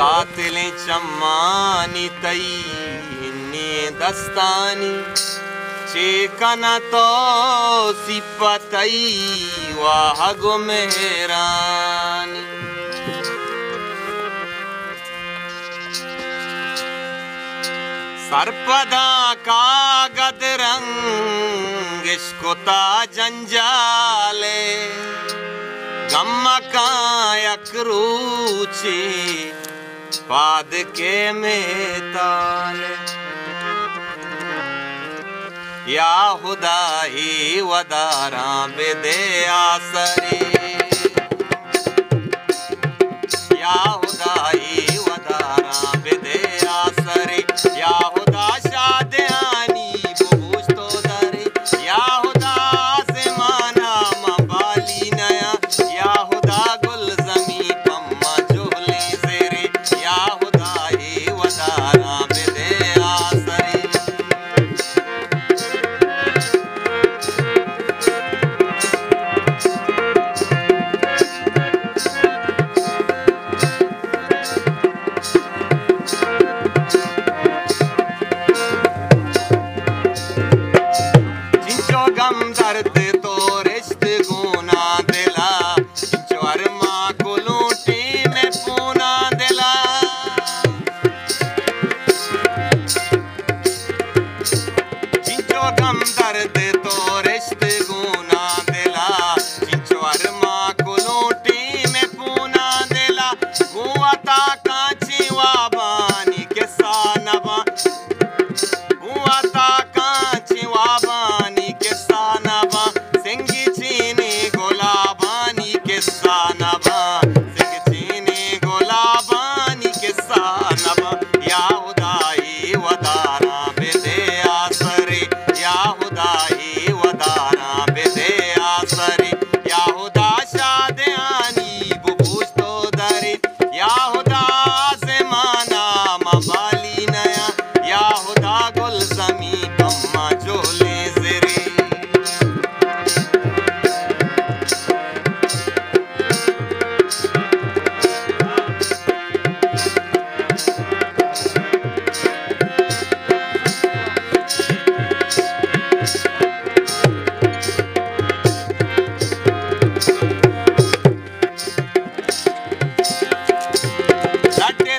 कातिले चम्मानी तई इन्नी दस्तानी चेकन तो सिपतई वाह गो मेहरानी। सरपदा कागद रंग इश्कोता जंजाले गम्मा यकरूची पाद के में ताले। या खुदाई वदारा बेदे आसरे या खुदाई वदारा बेदे आसरे या खुदा शादयानी बुबूश तो दरे या खुदा से माना मबाली नया या खुदा गुल जमी पम्मा जोहली सेरे या खुदाई वदारा बेदे आसरे। गम दर्द तो रिश्त गुना दिला चरमा को लूटी में पूना दिला। जिंचो गम दर्द तो रिश्त गुना दिला चरमा को लूटी में पूना दिला। गुआता कांची वाबानी के सानवा गुआता कांची वाबानी के सानवा सिंगी चीनी गुलाबानी के सानवा सिंगी चीनी गुलाबानी के सानवा। या खुदाई वदारा बेदे आसरे या खुदाई वदारा बेदे आसरे या खुदा शादयानी बुबूश तो दरे या खुदा से माना मबाली नया या खुदा गुल जमी पम्मा जोले ज़रे। लटे